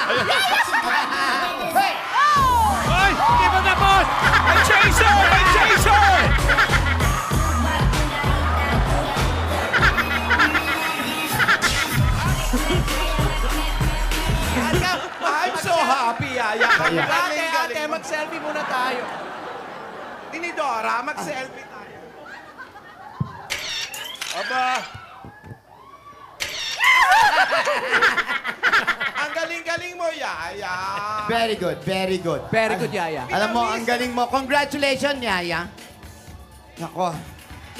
Hey! Hoy! Hindi pa tapos! May chaser! May chaser! I'm so happy, Yaya. Ate, mag-selfie muna tayo. Tinidora, mag-selfie tayo. Aba! Ang galing-galing mo, Yaya. Very good, very good. Very good, Yaya. Alam mo, ang galing mo. Congratulations, Yaya. Nako.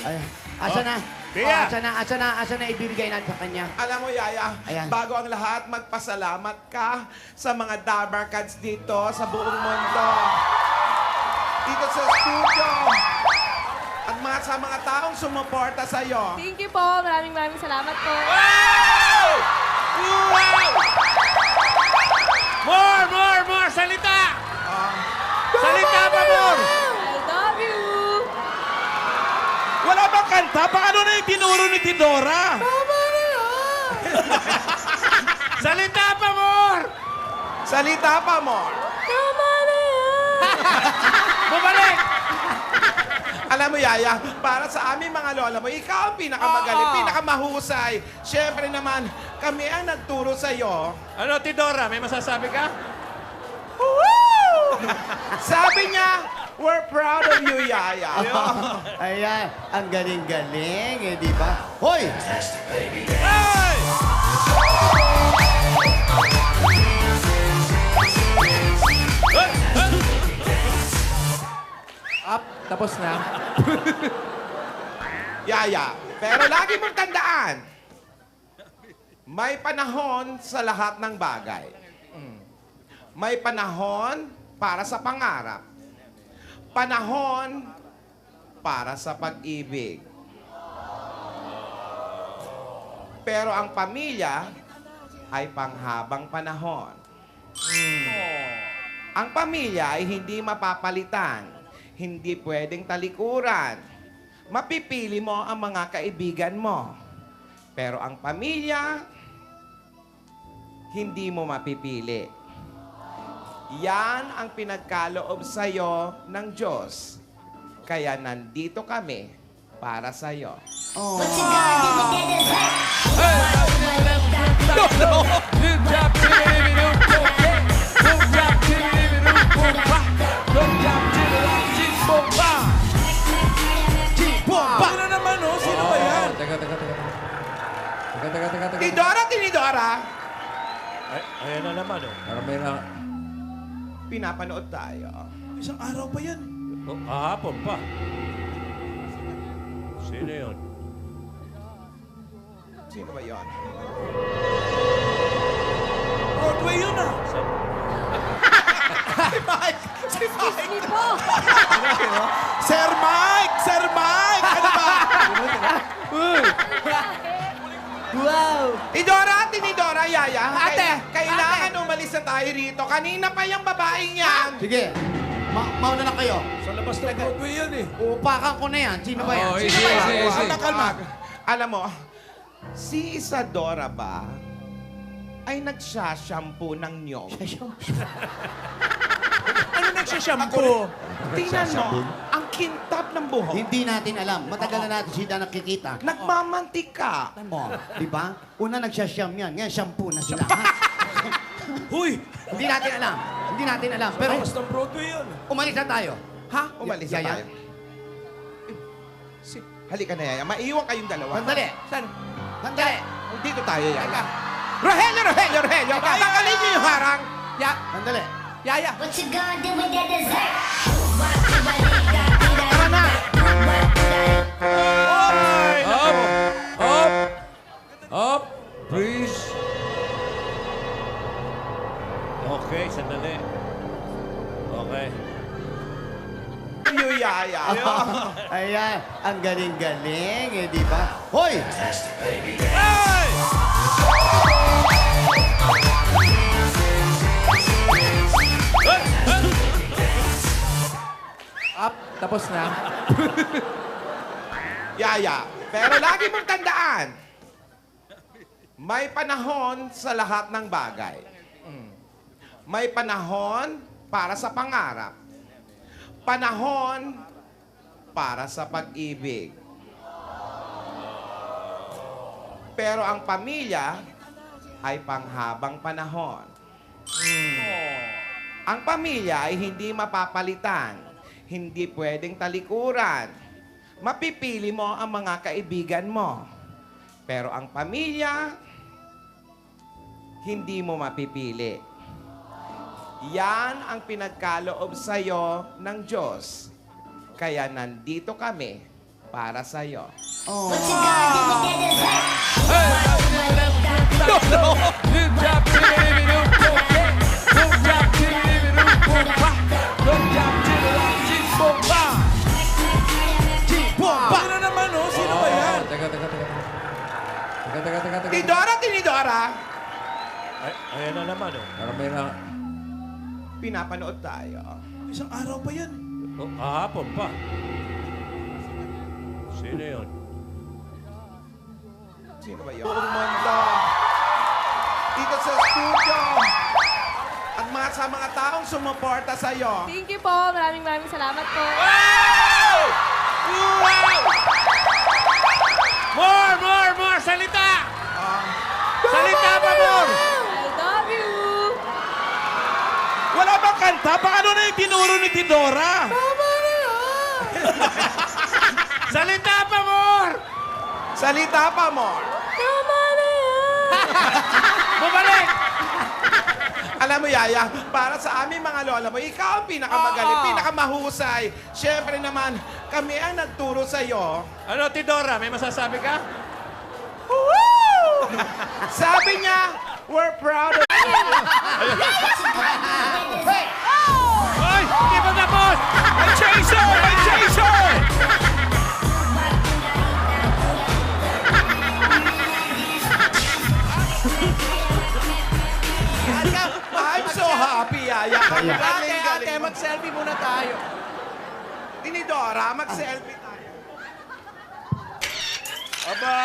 Ay, asa na? Tia. Asa na ibibigay natin sa kanya? Alam mo, Yaya, Ayan. bago ang lahat, magpasalamat ka sa mga Dabarkads dito sa buong mundo. Dito sa studio. At sa mga taong sumuporta sa'yo. Thank you po. Maraming salamat po. Wow! Wow! More! Salita! Salita pa, more! I love you. Wala bang kanta? Baka ano na yung tinuro ni Tidora? Tama na yan! Salita pa, more! Salita pa, more. Tama na yan. Bumalik! Alam mo, Yaya, para sa aming mga lola mo, ikaw ang pinakamagaling, pinakamahusay. Siyempre naman, kami ang nagturo sa'yo. Ano, Tidora? May masasabi ka? Sabi niya, we're proud of you, Yaya. Ayan, ang galing-galing, eh, di ba? Hoy! Hey! Up, tapos na. Yaya, pero lagi mong tandaan, may panahon sa lahat ng bagay. May panahon para sa pangarap. Panahon para sa pag-ibig. Pero ang pamilya ay panghabang panahon. Ang pamilya ay hindi mapapalitan. Hindi pwedeng talikuran. Mapipili mo ang mga kaibigan mo. Pero ang pamilya, hindi mo mapipili. Yan ang pinagkaloob sa'yo ng Diyos. Kaya nandito kami para sa'yo. Oh. Ano na naman, oh? Sino ba yan? Teka. Tinidora! Ayan na naman, oh. Parang may na... Pinapanood tayo. Isang araw pa yan. Oh, kahapon pa. Sino yun? Sino ba yon? Broadway yun, ah. Excuse me po. Sir Mike! Sir Mike! Ano ba? Wow! Tinidora, Yaya. Ate! Kailangan umalis na tayo rito. Kanina pa yung babaeng yan. Sige, mauna na kayo. Sa labas ng Broadway yan, eh. Upakan ko na yan. Sino ba yan? Oh, Sino easy, ba yan? easy. Kalma. Alam mo, si Isadora ba ay nagsashampoo ng nyog? Ano nagsashampoo? Tingnan mo, ang kintab ng buhok. Hindi natin alam. Matagal na natin sila nakikita. Nagmamantika. Oh, di ba? Una nagsasyam yan. Ngayon, shampoo na sila. Huy! Hindi natin alam. Hindi natin alam. Pero Labas ng Broadway yun. umalis na tayo. Ha? Umalis na Yaya? tayo. Halika na, Yaya. Maiwan kayong dalawa. Sandali. Saan? Sandali. Dito tayo, Yaya. Rogelio! Tanggalin niyo yung harang. Sandali. Yaya! What you gonna do with that dessert? Tara na. Up! Please! Okay, sandali. Okay. You, Yaya. Ayan. Ang galing-galing, eh, di ba? Hoy! Hey! Up, tapos na. Yaya, pero lagi mong tandaan, may panahon sa lahat ng bagay. May panahon para sa pangarap. Panahon para sa pag-ibig. Pero ang pamilya ay panghabang panahon. Ang pamilya ay hindi mapapalitan. Hindi pwedeng talikuran. Mapipili mo ang mga kaibigan mo. Pero ang pamilya, hindi mo mapipili. Yan ang pinagkaloob sa'yo ng Diyos. Kaya nandito kami para sa'yo. What you gonna do with that dessert? Ano naman, oh? Sino ba yan? Teka. Tinidora, Tinidora! Ayan na naman, oh. Parang may na... Pinapanood tayo. Isang araw pa yan. Oh, kahapon pa. Sino yun? Sino ba yun? Buong mundo. Dito sa studio. At sa mga taong sumuporta sa'yo. Thank you po. Maraming salamat po. Wow! More! Salita! Salita pa, more! I love you. Wala bang kanta? Baka ano na yung tinuro ni Tidora? Tama na yan! Salita pa, more! Salita pa, more. Tama na yan. Bumalik! Alam mo, Yaya, para sa aming mga lola mo, ikaw ang pinakamagaling, pinakamahusay. Siyempre naman, kami ang nagturo sa'yo. Ano, Tidora? May masasabi ka? Sabi niya, we're proud of you. Ay! Hindi pa tapos! May chaser! May chaser! I'm so happy, Yaya. Ang galing-galing mo. mag-selfie muna tayo. Tinidora, mag-selfie tayo. Aba!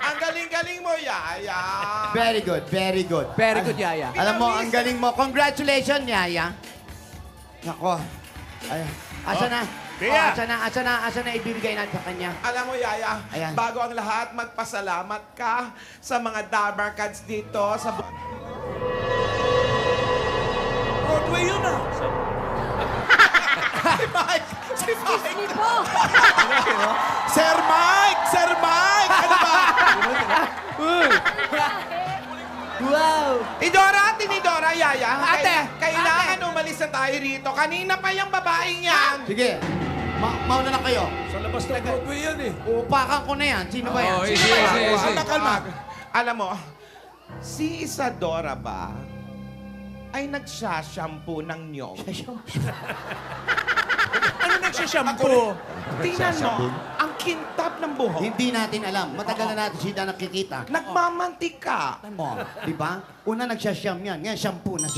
Ang galing-galing mo, Yaya. Very good, very good. Very good, Yaya. Alam mo, ang galing mo. Congratulations, Yaya. Nako. Ay, asa na? Bea. Asa na ibibigay natin sa kanya? Alam mo, Yaya, Ayan. bago ang lahat, magpasalamat ka sa mga Dabar Cats dito sa... Broadway yun ah! Excuse me po. Sir Mike! Sir Mike! Ano ba? Wow! Tinidora, Yaya. Kailangan umalis na tayo rito. Kanina pa yung babaeng yan. Sige. Mauna na kayo. Sa labas ng Broadway yan eh. Upakan ko na yan. Sino ba yan? Oh, Sino easy, ba yan? easy. Kalma. Alam mo, si Isadora ba ay nagsashampoo ng nyog? Ano nagsashampoo? Tingnan mo, ang kintab ng buhok. Hindi natin alam. Matagal na natin sila nakikita. Nagmamantika. Oh, di ba? Una nagsasyam yan. Ngayon, shampoo na siya.